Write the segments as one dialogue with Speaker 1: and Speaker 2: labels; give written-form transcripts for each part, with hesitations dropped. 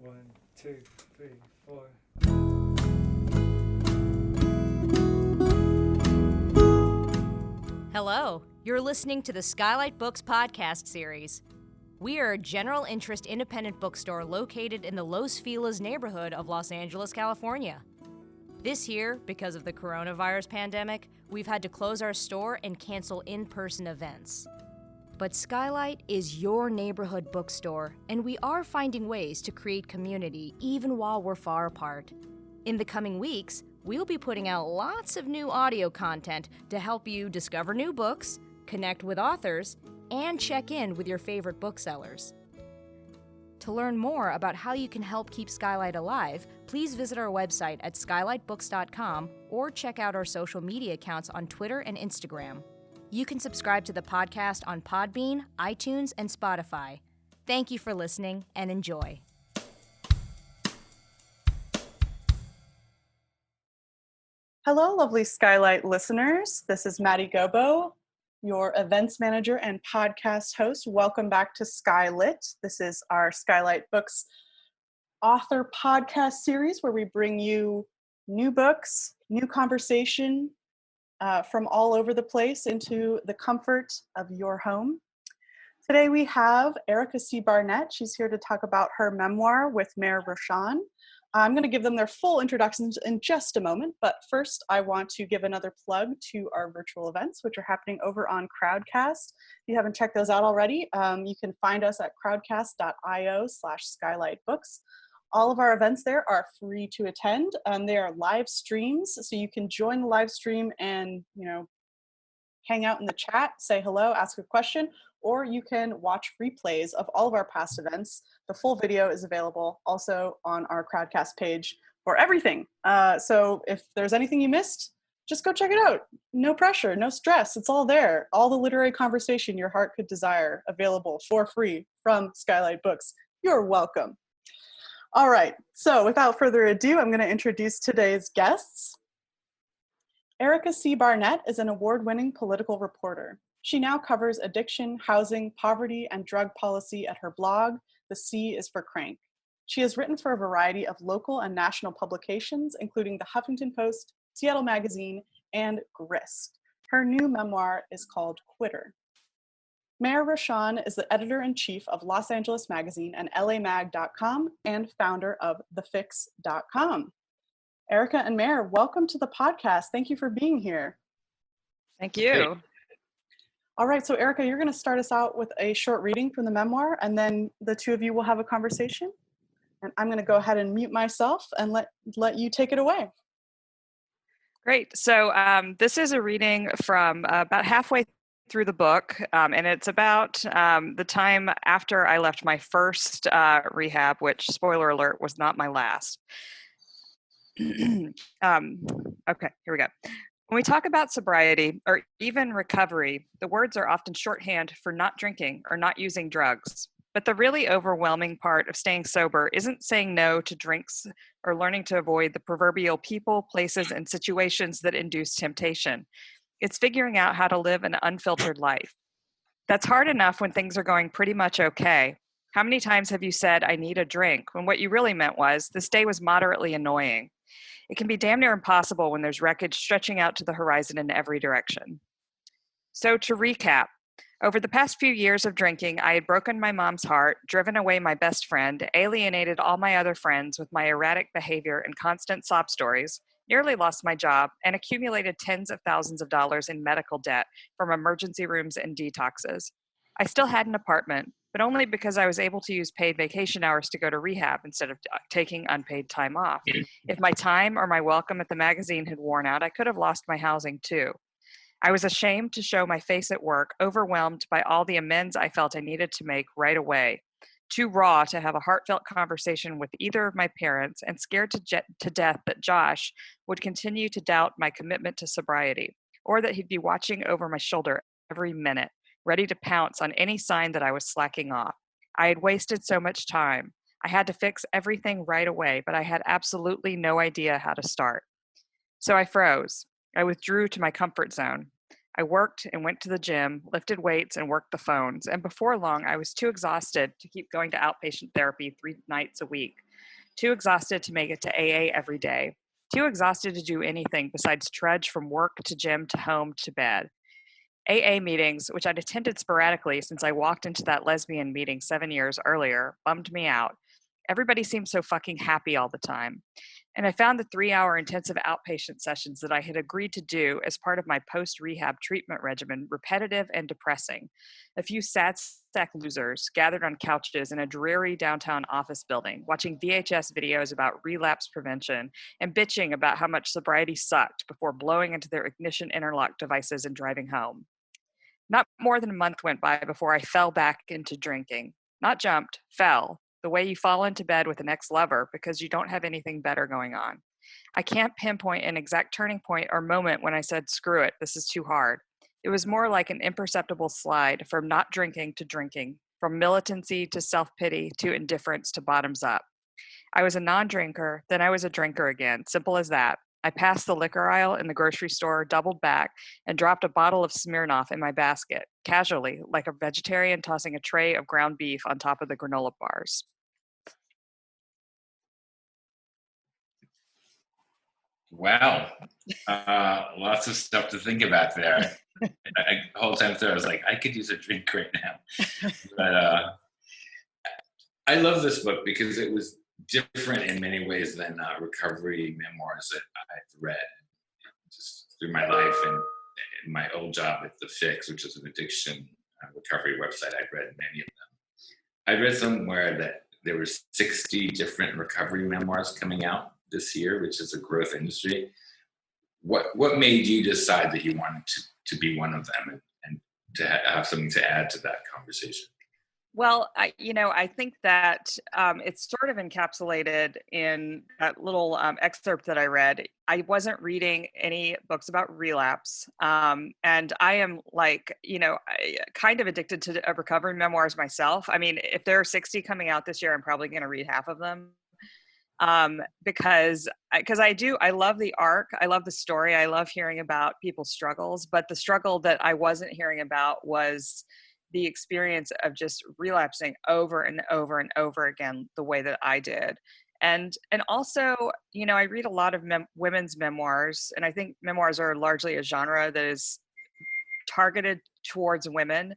Speaker 1: One, two, three, four.
Speaker 2: Hello, you're listening to the SKYLIT Books podcast series. We are a general interest independent bookstore located in the Los Feliz neighborhood of Los Angeles, California. This year, because of the coronavirus pandemic, we've had to close our store and cancel in-person events. But SKYLIT is your neighborhood bookstore, and we are finding ways to create community even while we're far apart. In the coming weeks, we'll be putting out lots of new audio content to help you discover new books, connect with authors, and check in with your favorite booksellers. To learn more about how you can help keep SKYLIT alive, please visit our website at skylitebooks.com or check out our social media accounts on Twitter and Instagram. You can subscribe to the podcast on Podbean, iTunes, and Spotify. Thank you for listening and enjoy.
Speaker 3: Hello, lovely SKYLIT listeners. This is Maddie Gobo, your events manager and podcast host. Welcome back to SKYLIT. This is our SKYLIT Books author podcast series where we bring you new books, new conversation from all over the place into the comfort of your home. Today we have Erica C. Barnett. She's here to talk about her memoir with Maer, Roshan. I'm going to give them their full introductions in just a moment, but first I want to give another plug to our virtual events, which are happening over on Crowdcast. If you haven't checked those out already, you can find us at crowdcast.io/skylitbooks. All of our events there are free to attend. They are live streams, so you can join the live stream and, hang out in the chat, say hello, ask a question, or you can watch replays of all of our past events. The full video is available also on our Crowdcast page for everything. So if there's anything you missed, just go check it out. No pressure, no stress. It's all there. All the literary conversation your heart could desire, available for free from SKYLIT Books. You're welcome. All right, so without further ado, I'm going to introduce today's guests. Erica C. Barnett is an award-winning political reporter. She now covers addiction, housing, poverty, and drug policy at her blog, The C is for Crank. She has written for a variety of local and national publications, including the Huffington Post, Seattle Magazine, and Grist. Her new memoir is called Quitter. Maer Roshan is the editor-in-chief of Los Angeles Magazine and LAMag.com and founder of thefix.com. Erica and Maer, welcome to the podcast. Thank you for being here.
Speaker 4: Thank you.
Speaker 3: All right, so Erica, you're going to start us out with a short reading from the memoir, and then the two of you will have a conversation. And I'm going to go ahead and mute myself and let you take it away.
Speaker 4: Great. So this is a reading from about halfway through the book, and it's about the time after I left my first rehab, which, spoiler alert, was not my last. Okay, here we go. When we talk about sobriety or even recovery, the words are often shorthand for not drinking or not using drugs. But the really overwhelming part of staying sober isn't saying no to drinks or learning to avoid the proverbial people, places, and situations that induce temptation. It's figuring out how to live an unfiltered life. That's hard enough when things are going pretty much okay. How many times have you said, "I need a drink," when what you really meant was, "This day was moderately annoying"? It can be damn near impossible when there's wreckage stretching out to the horizon in every direction. So to recap, over the past few years of drinking, I had broken my mom's heart, driven away my best friend, alienated all my other friends with my erratic behavior and constant sob stories, nearly lost my job, and accumulated tens of thousands of dollars in medical debt from emergency rooms and detoxes. I still had an apartment, but only because I was able to use paid vacation hours to go to rehab instead of taking unpaid time off. If my time or my welcome at the magazine had worn out, I could have lost my housing too. I was ashamed to show my face at work, overwhelmed by all the amends I felt I needed to make right away. Too raw to have a heartfelt conversation with either of my parents, and scared to death that Josh would continue to doubt my commitment to sobriety, or that he'd be watching over my shoulder every minute, ready to pounce on any sign that I was slacking off. I had wasted so much time. I had to fix everything right away, but I had absolutely no idea how to start. So I froze. I withdrew to my comfort zone. I worked and went to the gym, lifted weights, and worked the phones. And before long, I was too exhausted to keep going to outpatient therapy 3 nights a week, too exhausted to make it to AA every day, too exhausted to do anything besides trudge from work to gym to home to bed. AA meetings, which I'd attended sporadically since I walked into that lesbian meeting 7 years earlier, bummed me out. Everybody seemed so fucking happy all the time. And I found the 3-hour intensive outpatient sessions that I had agreed to do as part of my post-rehab treatment regimen repetitive and depressing. A few sad sack losers gathered on couches in a dreary downtown office building, watching VHS videos about relapse prevention and bitching about how much sobriety sucked before blowing into their ignition interlock devices and driving home. Not more than a month went by before I fell back into drinking. Not jumped, fell, the way you fall into bed with an ex-lover because you don't have anything better going on. I can't pinpoint an exact turning point or moment when I said, screw it, this is too hard. It was more like an imperceptible slide from not drinking to drinking, from militancy to self-pity to indifference to bottoms up. I was a non-drinker, then I was a drinker again, simple as that. I passed the liquor aisle in the grocery store, doubled back, and dropped a bottle of Smirnoff in my basket, casually, like a vegetarian tossing a tray of ground beef on top of the granola bars.
Speaker 5: Wow. Lots of stuff to think about there. The whole time through, I was like, I could use a drink right now. But I love this book because it was different in many ways than recovery memoirs that I've read. Just through my life and in my old job at The Fix, which is an addiction recovery website, I've read many of them. I read somewhere that there were 60 different recovery memoirs coming out this year, which is a growth industry. What made you decide that you wanted to be one of them and to have something to add to that conversation?
Speaker 4: Well, I think that it's sort of encapsulated in that little excerpt that I read. I wasn't reading any books about relapse. And I am kind of addicted to recovery memoirs myself. I mean, if there are 60 coming out this year, I'm probably going to read half of them. Because I love the arc. I love the story. I love hearing about people's struggles, but the struggle that I wasn't hearing about was the experience of just relapsing over and over and over again, the way that I did. And also, I read a lot of women's memoirs, and I think memoirs are largely a genre that is targeted towards women.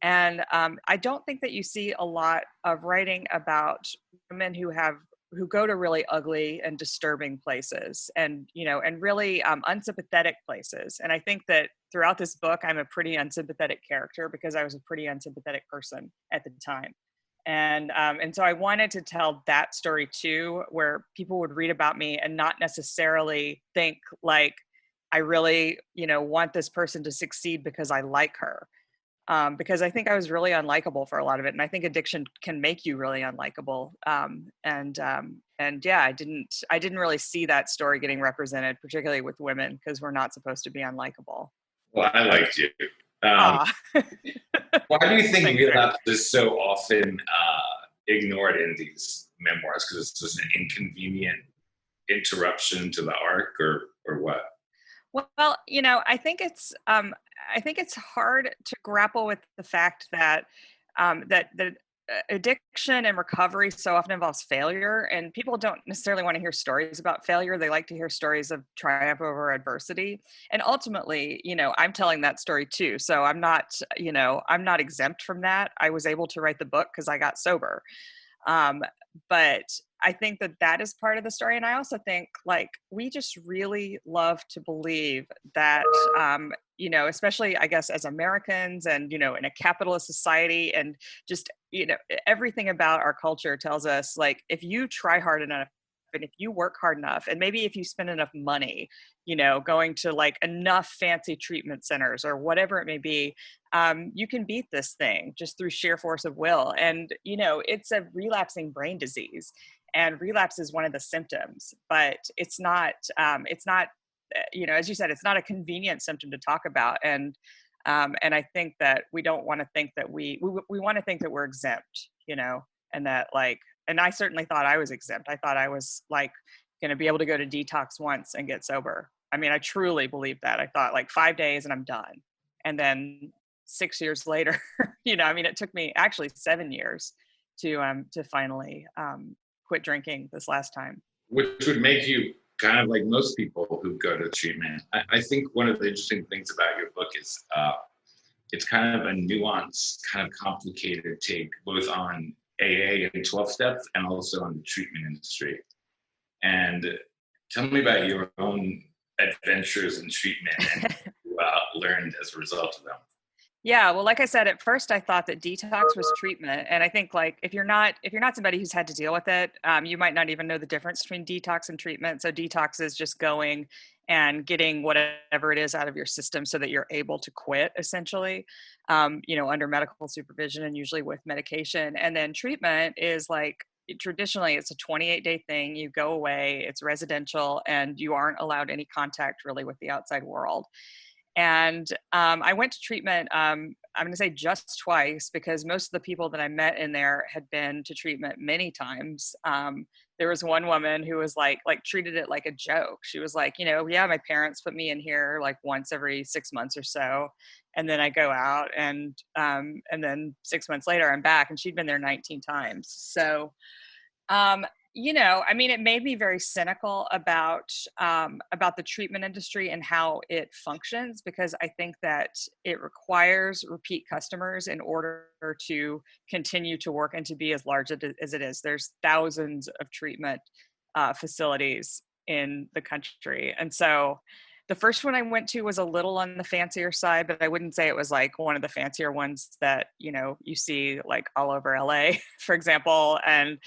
Speaker 4: And I don't think that you see a lot of writing about women who go to really ugly and disturbing places and really unsympathetic places. And I think that throughout this book, I'm a pretty unsympathetic character because I was a pretty unsympathetic person at the time. And so I wanted to tell that story too, where people would read about me and not necessarily think like, I really, want this person to succeed because I like her. Because I think I was really unlikable for a lot of it, and I think addiction can make you really unlikable. And yeah, I didn't really see that story getting represented, particularly with women, because we're not supposed to be unlikable.
Speaker 5: Well, I liked you. Why do you think relapse is so often ignored in these memoirs? Because it's just an inconvenient interruption to the arc, or what?
Speaker 4: Well, I think it's hard to grapple with the fact that that addiction and recovery so often involves failure, and people don't necessarily want to hear stories about failure. They like to hear stories of triumph over adversity. And ultimately, I'm telling that story too. So I'm not exempt from that. I was able to write the book because I got sober. But I think that is part of the story. And I also think we just really love to believe that, especially I guess as Americans and, in a capitalist society, and just, everything about our culture tells us if you try hard enough and if you work hard enough, and maybe if you spend enough money, going to enough fancy treatment centers or whatever it may be, you can beat this thing just through sheer force of will. And, it's a relapsing brain disease, and relapse is one of the symptoms, but it's not, as you said, it's not a convenient symptom to talk about. And I think that we don't want to think that we want to think that we're exempt, and that and I certainly thought I was exempt. I thought I was going to be able to go to detox once and get sober. I mean, I truly believed that. I thought 5 days and I'm done. And then 6 years later, I mean, it took me actually 7 years to finally quit drinking this last time.
Speaker 5: Which would make you kind of like most people who go to treatment. I think one of the interesting things about your book is it's kind of a nuanced, kind of complicated take both on AA and 12 steps and also on the treatment industry. And tell me about your own adventures in treatment and what you learned as a result of them.
Speaker 4: Yeah, well, like I said, at first I thought that detox was treatment, and I think like if you're not somebody who's had to deal with it, you might not even know the difference between detox and treatment. So detox is just going and getting whatever it is out of your system so that you're able to quit, essentially, under medical supervision and usually with medication. And then treatment is like traditionally it's a 28-day thing. You go away, it's residential, and you aren't allowed any contact really with the outside world. And I went to treatment, I'm going to say just twice, because most of the people that I met in there had been to treatment many times. There was one woman who was like treated it like a joke. She was like, yeah, my parents put me in here like once every 6 months or so. And then I go out and then 6 months later I'm back, and she'd been there 19 times. So, I mean, it made me very cynical about the treatment industry and how it functions, because I think that it requires repeat customers in order to continue to work and to be as large as it is. There's thousands of treatment facilities in the country. And so the first one I went to was a little on the fancier side, but I wouldn't say it was like one of the fancier ones that, you see like all over LA, for example. And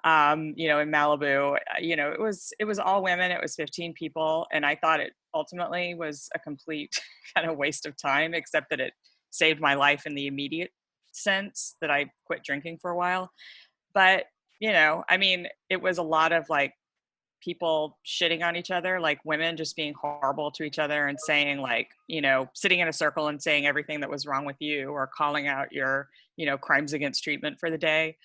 Speaker 4: in Malibu, it was all women. It was 15 people. And I thought it ultimately was a complete kind of waste of time, except that it saved my life in the immediate sense that I quit drinking for a while. But, I mean, it was a lot of like people shitting on each other, like women just being horrible to each other and saying like, sitting in a circle and saying everything that was wrong with you, or calling out your, crimes against treatment for the day.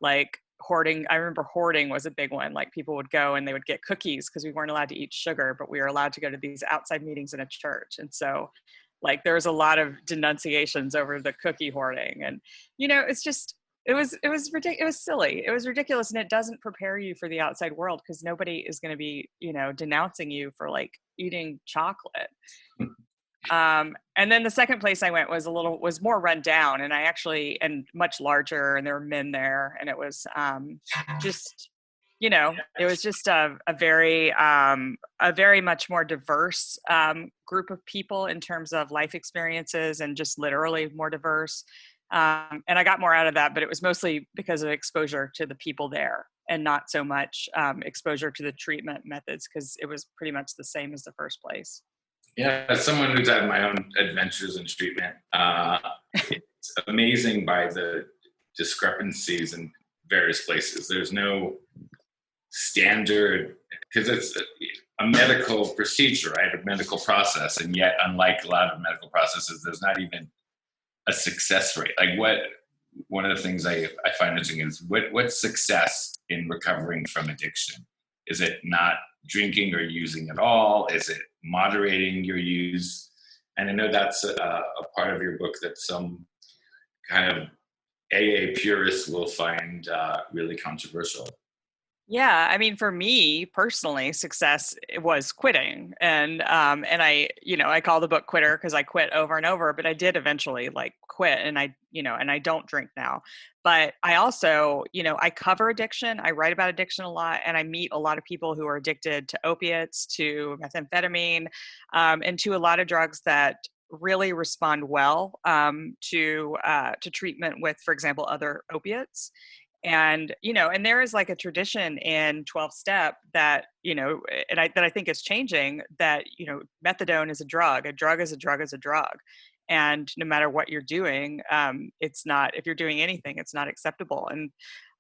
Speaker 4: Like, hoarding. I remember hoarding was a big one. Like people would go and they would get cookies because we weren't allowed to eat sugar, but we were allowed to go to these outside meetings in a church. And so like there was a lot of denunciations over the cookie hoarding. And, it's just, it was ridiculous. It was silly. It was ridiculous. And it doesn't prepare you for the outside world, because nobody is going to be, denouncing you for like eating chocolate. And then the second place I went was more run down, and and much larger, and there were men there, and it was just, it was just a very much more diverse group of people in terms of life experiences, and just literally more diverse. And I got more out of that, but it was mostly because of exposure to the people there, and not so much exposure to the treatment methods, because it was pretty much the same as the first place.
Speaker 5: Yeah, as someone who's had my own adventures in treatment, it's amazing by the discrepancies in various places. There's no standard, because it's a medical procedure, right? A medical process. And yet, unlike a lot of medical processes, there's not even a success rate. Like one of the things I find interesting is what's success in recovering from addiction? Is it not drinking or using at all? Is it moderating your use? And I know that's a part of your book that some kind of AA purists will find really controversial.
Speaker 4: Yeah, I mean, for me personally, success was quitting, and I call the book Quitter because I quit over and over, but I did eventually like quit, and I don't drink now. But I also, I cover addiction. I write about addiction a lot, and I meet a lot of people who are addicted to opiates, to methamphetamine, and to a lot of drugs that really respond well to treatment with, for example, other opiates. And and there is like a tradition in 12 step that that I think is changing, that methadone is a drug is a drug is a drug, and no matter what you're doing, it's not, if you're doing anything, it's not acceptable. And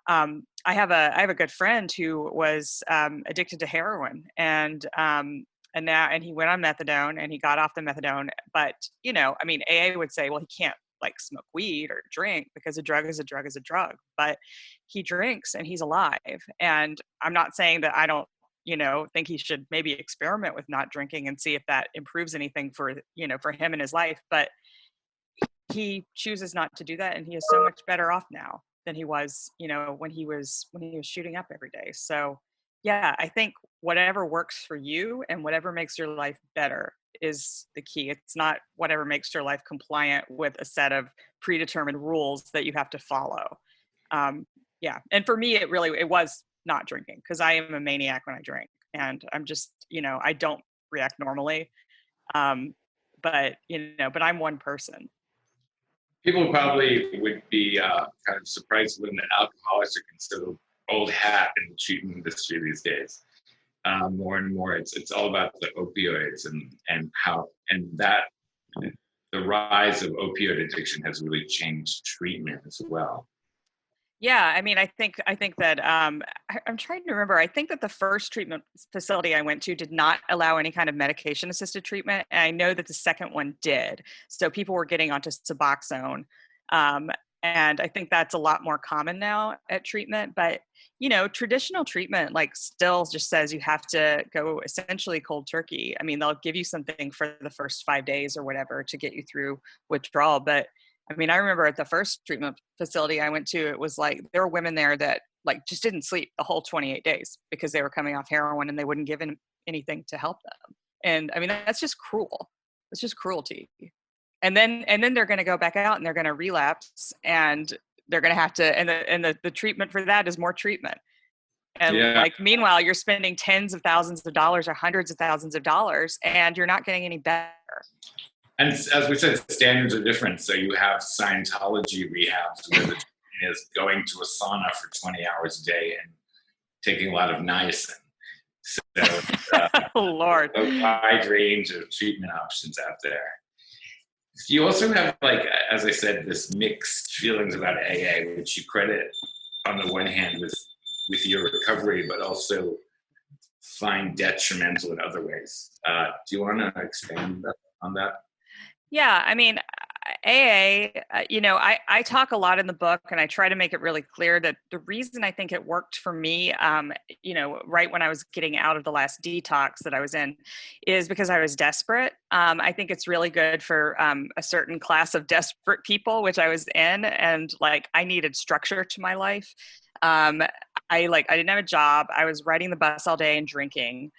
Speaker 4: I have a good friend who was addicted to heroin, and he went on methadone, and he got off the methadone. But I mean, AA would say, well, he can't like smoke weed or drink because a drug is a drug is a drug, but he drinks and he's alive. And I'm not saying that I don't think he should maybe experiment with not drinking and see if that improves anything for him in his life. But he chooses not to do that, and he is so much better off now than he was, when he was shooting up every day. So yeah, I think whatever works for you and whatever makes your life better is the key. It's not whatever makes your life compliant with a set of predetermined rules that you have to follow. Yeah. And for me, it was not drinking, because I am a maniac when I drink, and I'm just, I don't react normally. But I'm one person.
Speaker 5: People probably would be kind of surprised when the alcoholics are considered old hat in the treatment industry these days. More and more, it's all about the opioids and that the rise of opioid addiction has really changed treatment as well.
Speaker 4: Yeah, I mean, I think that I'm trying to remember. I think that the first treatment facility I went to did not allow any kind of medication-assisted treatment, and I know that the second one did. So people were getting onto Suboxone, and I think that's a lot more common now at treatment. But traditional treatment still just says you have to go essentially cold turkey. I mean, they'll give you something for the first 5 days or whatever to get you through withdrawal, but I mean, I remember at the first treatment facility I went to, it was there were women there that just didn't sleep the whole 28 days because they were coming off heroin, and they wouldn't give anything to help them. And I mean, that's just cruel. It's just cruelty. And then they're going to go back out and they're going to relapse, and they're going to have to, and the treatment for that is more treatment. And meanwhile, you're spending tens of thousands of dollars or hundreds of thousands of dollars, and you're not getting any better.
Speaker 5: And as we said, standards are different. So you have Scientology rehabs where the treatment is going to a sauna for 20 hours a day and taking a lot of niacin. So
Speaker 4: Lord,
Speaker 5: a wide range of treatment options out there. You also have, as I said, this mixed feelings about AA, which you credit on the one hand with your recovery, but also find detrimental in other ways. Do you want to expand on that?
Speaker 4: Yeah, I mean, AA, I talk a lot in the book, and I try to make it really clear that the reason I think it worked for me, right when I was getting out of the last detox that I was in, is because I was desperate. I think it's really good for a certain class of desperate people, which I was in, and I needed structure to my life. I didn't have a job. I was riding the bus all day and drinking.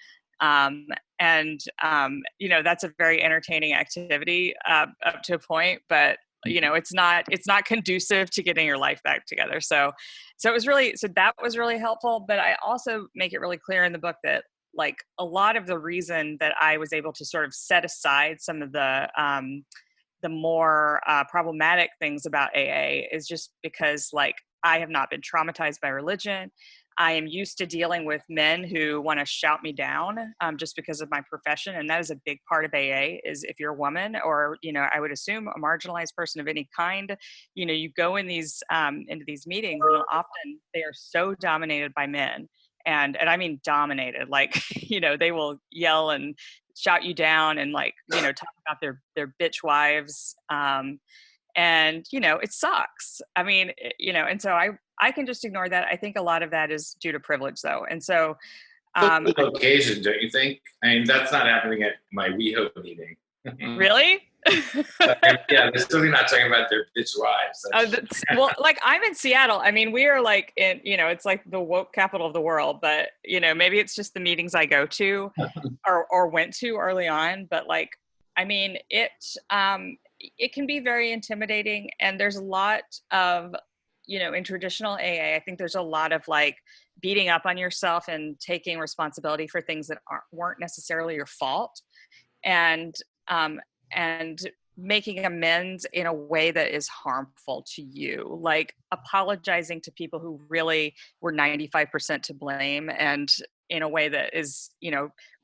Speaker 4: That's a very entertaining activity up to a point, but it's not conducive to getting your life back together. So that was really helpful. But I also make it really clear in the book that a lot of the reason that I was able to sort of set aside some of the more problematic things about AA is just because I have not been traumatized by religion. I am used to dealing with men who want to shout me down just because of my profession. And that is a big part of AA, is if you're a woman or, I would assume a marginalized person of any kind, you go in these into these meetings, and often they are so dominated by men. And I mean dominated, they will yell and shout you down and talk about their bitch wives. And it sucks. I mean, and so I can just ignore that. I think a lot of that is due to privilege, though. And so,
Speaker 5: occasion, don't you think? I mean, that's not happening at my WeHo meeting.
Speaker 4: Really?
Speaker 5: Yeah, they're certainly not talking about their bitch wives.
Speaker 4: Well, I'm in Seattle. I mean, we are in, it's the woke capital of the world. But maybe it's just the meetings I go to or went to early on. But I mean, it can be very intimidating, and there's a lot of in traditional AA, I think there's a lot of beating up on yourself and taking responsibility for things that weren't necessarily your fault, and making amends in a way that is harmful to you, apologizing to people who really were 95% to blame, and in a way that is,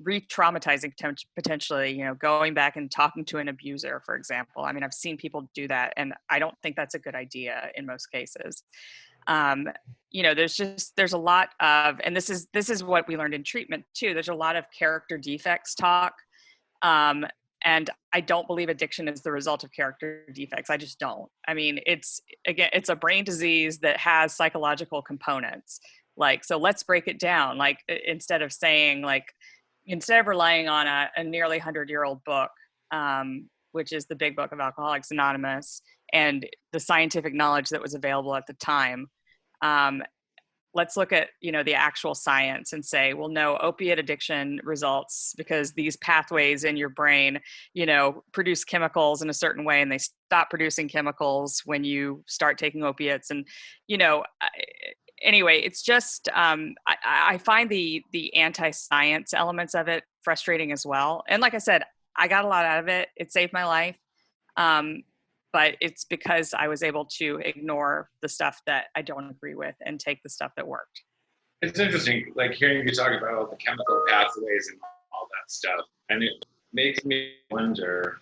Speaker 4: re-traumatizing potentially, going back and talking to an abuser, for example. I mean, I've seen people do that, and I don't think that's a good idea in most cases. There's a lot of, and this is what we learned in treatment too. There's a lot of character defects talk. And I don't believe addiction is the result of character defects. I just don't. I mean, it's a brain disease that has psychological components. So let's break it down. Instead of relying on a nearly 100-year-old book, which is the Big Book of Alcoholics Anonymous, and the scientific knowledge that was available at the time. Let's look at, the actual science and say, well, no, opiate addiction results because these pathways in your brain, produce chemicals in a certain way, and they stop producing chemicals when you start taking opiates. And, anyway, it's just, I find the anti-science elements of it frustrating as well. And like I said, I got a lot out of it. It saved my life. But it's because I was able to ignore the stuff that I don't agree with and take the stuff that worked.
Speaker 5: It's interesting, like hearing you talk about all the chemical pathways and all that stuff. And it makes me wonder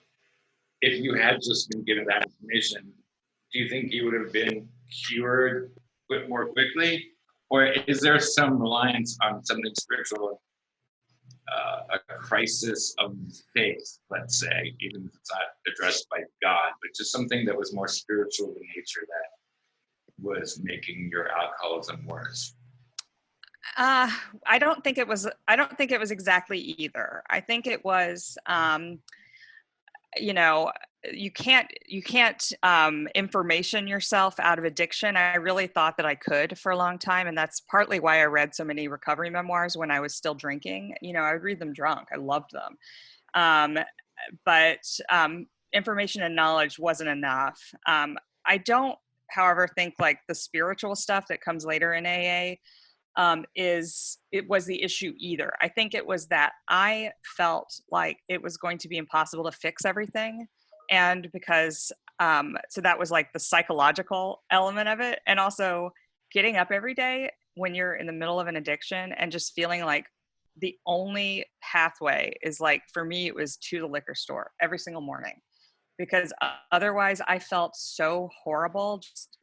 Speaker 5: if you had just been given that information, do you think you would have been cured more quickly? Or is there some reliance on something spiritual, a crisis of faith, let's say, even if it's not addressed by God, but just something that was more spiritual in nature that was making your alcoholism worse?
Speaker 4: I don't think it was exactly either. I think it was, you can't information yourself out of addiction. I really thought that I could for a long time, and that's partly why I read so many recovery memoirs when I was still drinking. I would read them drunk. I loved them, but information and knowledge wasn't enough. I don't, however, think like the spiritual stuff that comes later in AA was the issue either. I think it was that I felt like it was going to be impossible to fix everything. And because, so that was like the psychological element of it. And also getting up every day when you're in the middle of an addiction and just feeling like the only pathway is like, for me, it was to the liquor store every single morning. Because otherwise I felt so horrible, just,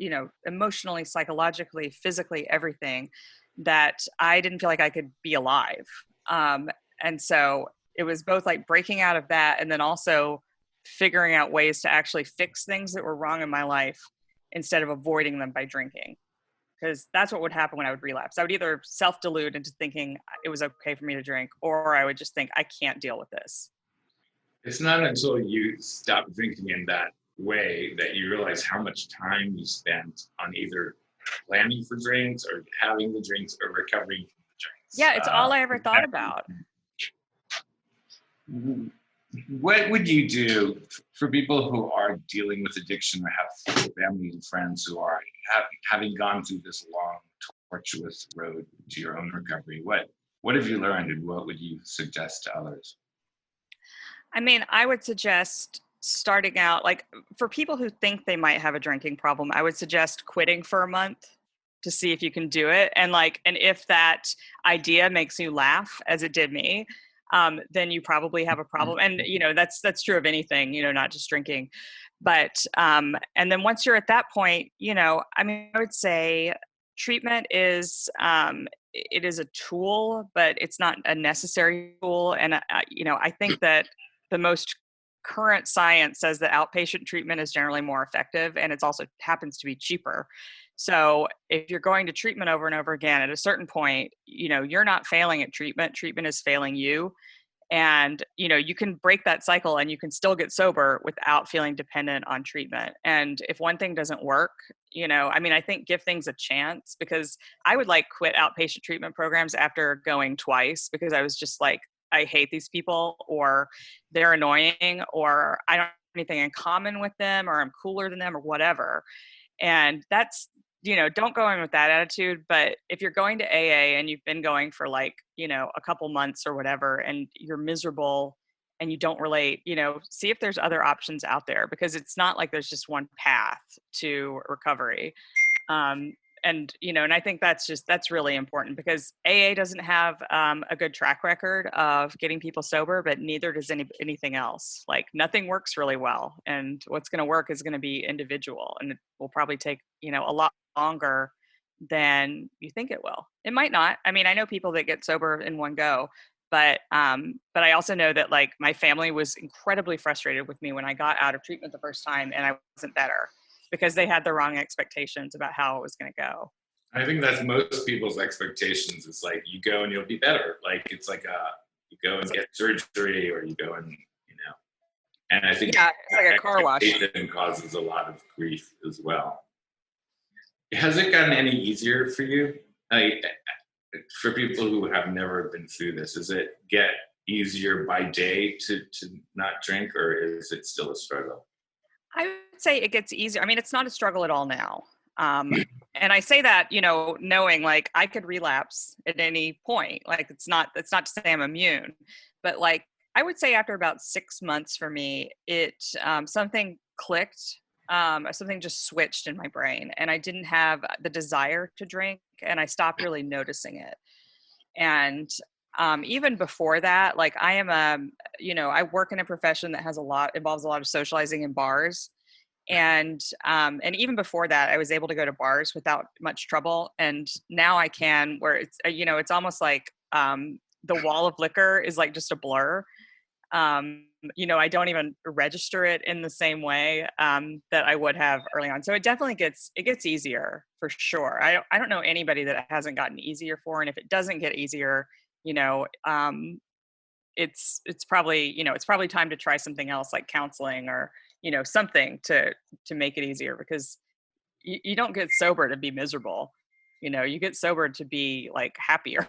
Speaker 4: emotionally, psychologically, physically, everything, that I didn't feel like I could be alive. And so it was both like breaking out of that and then also figuring out ways to actually fix things that were wrong in my life instead of avoiding them by drinking. Because that's what would happen when I would relapse. I would either self-delude into thinking it was okay for me to drink, or I would just think I can't deal with this.
Speaker 5: It's not until you stop drinking in that way that you realize how much time you spent on either planning for drinks or having the drinks or recovering from the drinks.
Speaker 4: Yeah, it's all I ever thought about.
Speaker 5: What would you do for people who are dealing with addiction or have family and friends who are having gone through this long, tortuous road to your own recovery? What have you learned, and what would you suggest to others?
Speaker 4: I mean, I would suggest starting out, like for people who think they might have a drinking problem, I would suggest quitting for a month to see if you can do it. And if that idea makes you laugh, as it did me, then you probably have a problem. And, that's true of anything, not just drinking. But, and then once you're at that point, I would say treatment is, it is a tool, but it's not a necessary tool. And, I think that the most current science says that outpatient treatment is generally more effective, and it's also happens to be cheaper. So if you're going to treatment over and over again, at a certain point, you're not failing at treatment. Treatment is failing you. And, you can break that cycle and you can still get sober without feeling dependent on treatment. And if one thing doesn't work, I think give things a chance, because I would quit outpatient treatment programs after going twice, because I was just like, I hate these people, or they're annoying, or I don't have anything in common with them, or I'm cooler than them, or whatever. And that's, don't go in with that attitude. But if you're going to AA and you've been going for a couple months or whatever, and you're miserable and you don't relate, see if there's other options out there, because it's not like there's just one path to recovery. And I think that's really important, because AA doesn't have a good track record of getting people sober, but neither does anything else. Nothing works really well, and what's going to work is going to be individual, and it will probably take a lot longer than you think it will. It might not. I know people that get sober in one go, but I also know that my family was incredibly frustrated with me when I got out of treatment the first time and I wasn't better, because they had the wrong expectations about how it was going to go.
Speaker 5: I think that's most people's expectations. It's you go and you'll be better. It's you go and get surgery, or you go and, And I think
Speaker 4: Yeah, it's like a car wash.
Speaker 5: expectation causes a lot of grief as well. Has it gotten any easier for you? For people who have never been through this, does it get easier by day to not drink, or is it still a struggle?
Speaker 4: I would say it gets easier. I mean, it's not a struggle at all now. And I say that, knowing like I could relapse at any point. Like it's not to say I'm immune, but like I would say after about 6 months for me, something clicked. Something just switched in my brain, and I didn't have the desire to drink, and I stopped really noticing it. And even before that, like I am I work in a profession that involves a lot of socializing in bars. And even before that, I was able to go to bars without much trouble. And now I can, where it's almost like the wall of liquor is like just a blur. I don't even register it in the same way that I would have early on. So it definitely gets easier for sure. I don't know anybody that it hasn't gotten easier for. And if it doesn't get easier, it's probably time to try something else like counseling or, something to make it easier, because you don't get sober to be miserable. You get sober to be like happier.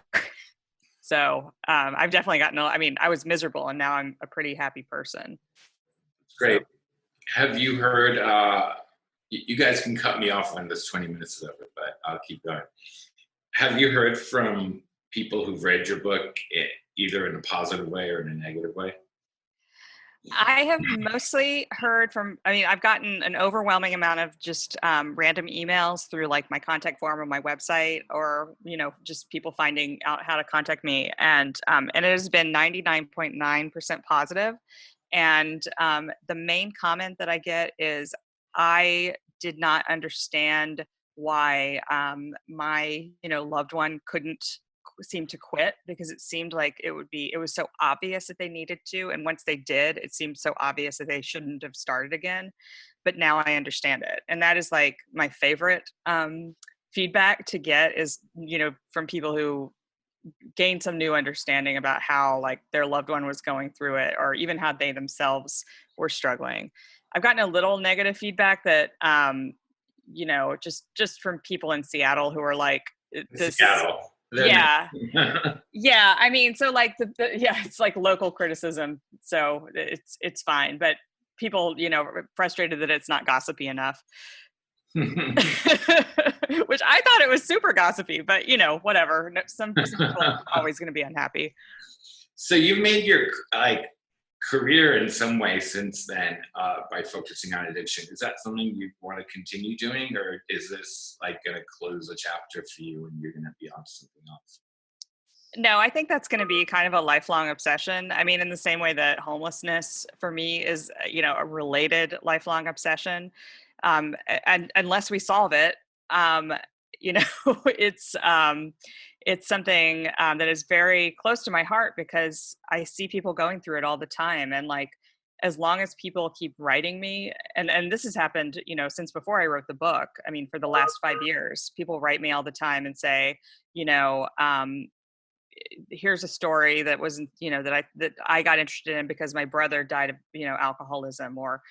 Speaker 4: So I've definitely I was miserable, and now I'm a pretty happy person.
Speaker 5: Great. So. Have you heard, you guys can cut me off when this 20 minutes is over, but I'll keep going. Have you heard from people who've read your book either in a positive way or in a negative way?
Speaker 4: I have mostly heard I've gotten an overwhelming amount of just random emails through like my contact form on my website, or, just people finding out how to contact me. And it has been 99.9% positive. And the main comment that I get is, I did not understand why my, loved one couldn't seem to quit, because it seemed like it was so obvious that they needed to, and once they did, it seemed so obvious that they shouldn't have started again. But now I understand it, and that is like my favorite feedback to get is, from people who gain some new understanding about how like their loved one was going through it, or even how they themselves were struggling. I've gotten a little negative feedback that just from people in Seattle who are like, this
Speaker 5: Seattle.
Speaker 4: Yeah. Yeah. I mean, so like it's like local criticism. So it's fine, but people, frustrated that it's not gossipy enough, which I thought it was super gossipy, but whatever. Some people are always going to be unhappy.
Speaker 5: So you've made your career in some way since then by focusing on addiction. Is that something you want to continue doing, or is this like going to close a chapter for you and you're going to be on to something else?
Speaker 4: No, I think that's going to be kind of a lifelong obsession. I mean, in the same way that homelessness for me is, a related lifelong obsession. And unless we solve it, it's something that is very close to my heart, because I see people going through it all the time. And like, as long as people keep writing me, and this has happened, since before I wrote the book, I mean, for the last 5 years, people write me all the time and say, here's a story that wasn't, that I got interested in because my brother died of, alcoholism, or,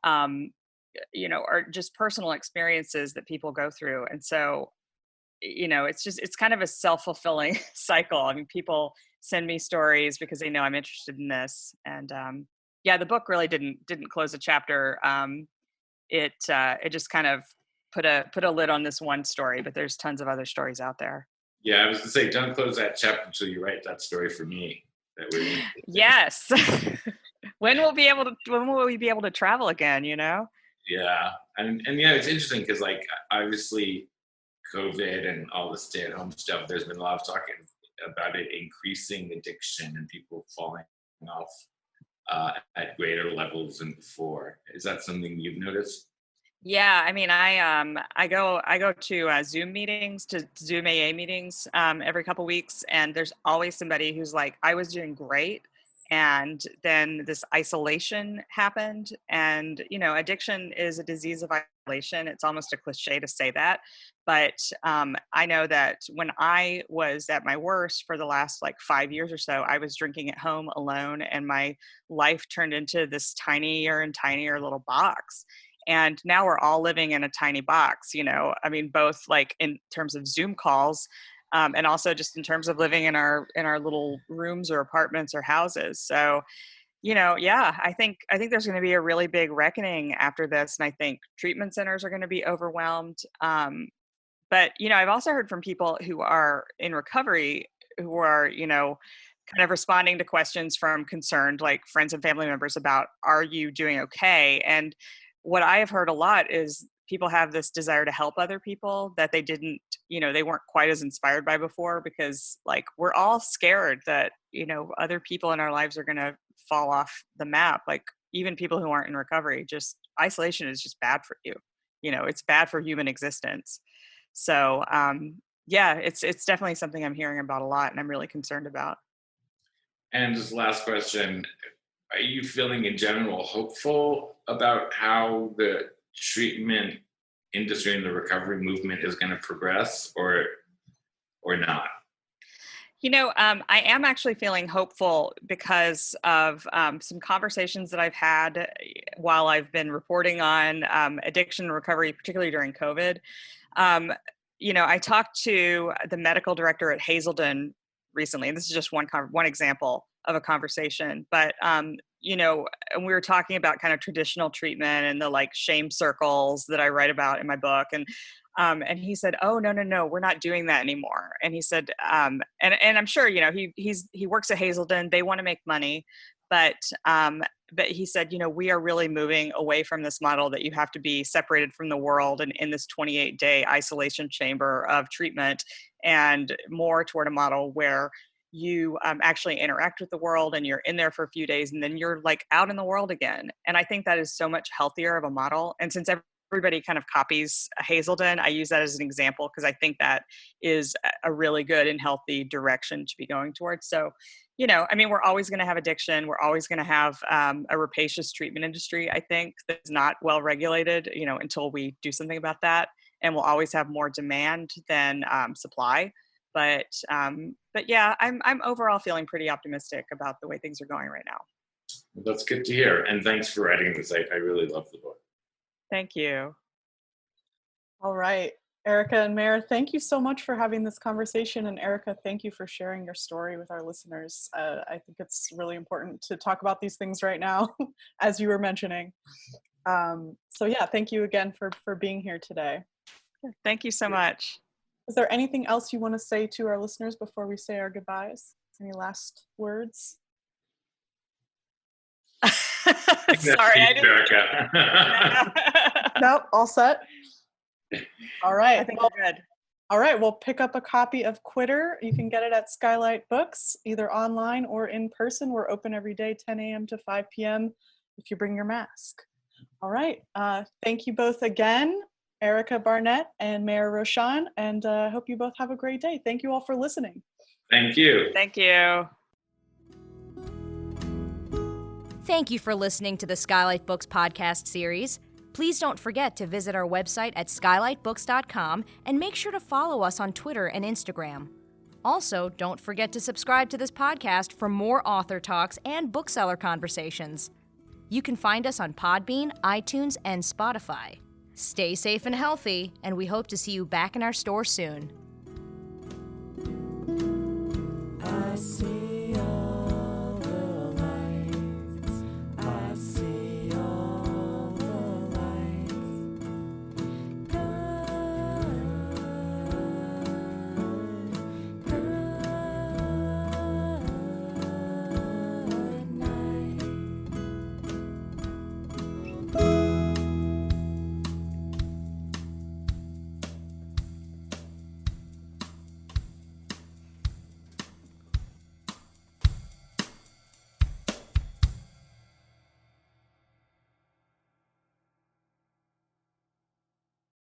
Speaker 4: or just personal experiences that people go through. And so, it's kind of a self-fulfilling cycle. I mean, people send me stories because they know I'm interested in this. And the book really didn't close a chapter. It just kind of put a lid on this one story, but there's tons of other stories out there.
Speaker 5: Yeah, I was going to say, don't close that chapter until you write that story for me.
Speaker 4: Yes. When will we be able to travel again,
Speaker 5: Yeah. And it's interesting because like, obviously COVID and all the stay-at-home stuff, there's been a lot of talk about it increasing addiction and people falling off at greater levels than before. Is that something you've noticed?
Speaker 4: Yeah, I mean, I go to Zoom meetings, to Zoom AA meetings every couple weeks, and there's always somebody who's like, I was doing great, And then this isolation happened. And, addiction is a disease of isolation. It's almost a cliche to say that. But I know that when I was at my worst for the last 5 years or so, I was drinking at home alone, and my life turned into this tinier and tinier little box. And now we're all living in a tiny box, both in terms of Zoom calls, and also just in terms of living in our little rooms or apartments or houses. So, I think there's going to be a really big reckoning after this, and I think treatment centers are going to be overwhelmed. But I've also heard from people who are in recovery who are, kind of responding to questions from concerned, friends and family members about, are you doing okay? And what I have heard a lot is people have this desire to help other people that they didn't, they weren't quite as inspired by before, because we're all scared that, other people in our lives are going to fall off the map. Even people who aren't in recovery, just isolation is just bad for you. It's bad for human existence. So, it's definitely something I'm hearing about a lot, and I'm really concerned about.
Speaker 5: And just last question, are you feeling in general hopeful about how the treatment industry and the recovery movement is going to progress, or not?
Speaker 4: I am actually feeling hopeful because of some conversations that I've had while I've been reporting on addiction and recovery, particularly during COVID. I talked to the medical director at Hazelden recently, and this is just one example of a conversation. But and we were talking about kind of traditional treatment and the shame circles that I write about in my book, and he said, "Oh, no, we're not doing that anymore." And he said, and I'm sure he works at Hazelden, they want to make money, but he said, we are really moving away from this model that you have to be separated from the world and in this 28-day isolation chamber of treatment, and more toward a model where you actually interact with the world and you're in there for a few days and then you're out in the world again. And I think that is so much healthier of a model. And since everybody kind of copies Hazelden, I use that as an example because I think that is a really good and healthy direction to be going towards. So, we're always going to have addiction. We're always going to have a rapacious treatment industry, I think, that's not well regulated, until we do something about that. And we'll always have more demand than supply. But yeah, I'm overall feeling pretty optimistic about the way things are going right now.
Speaker 5: Well, that's good to hear. And thanks for writing this. I really love the book.
Speaker 4: Thank you.
Speaker 3: All right. Erica and Maer, thank you so much for having this conversation. And Erica, thank you for sharing your story with our listeners. I think it's really important to talk about these things right now, as you were mentioning. So yeah, thank you again for being here today.
Speaker 4: Thank you so much.
Speaker 3: Is there anything else you want to say to our listeners before we say our goodbyes? Any last words?
Speaker 4: Sorry, I didn't.
Speaker 3: Nope, all set. All right.
Speaker 4: I think we're good.
Speaker 3: All right, well, pick up a copy of Quitter. You can get it at SKYLIT Books, either online or in person. We're open every day, 10 a.m. to 5 p.m. if you bring your mask. All right. Thank you both again, Erica Barnett and Maer Roshan, and I hope you both have a great day. Thank you all for listening.
Speaker 5: Thank you.
Speaker 4: Thank you.
Speaker 2: Thank you for listening to the SKYLIT Books podcast series. Please don't forget to visit our website at skylitebooks.com and make sure to follow us on Twitter and Instagram. Also, don't forget to subscribe to this podcast for more author talks and bookseller conversations. You can find us on Podbean, iTunes, and Spotify. Stay safe and healthy, and we hope to see you back in our store soon.
Speaker 6: I see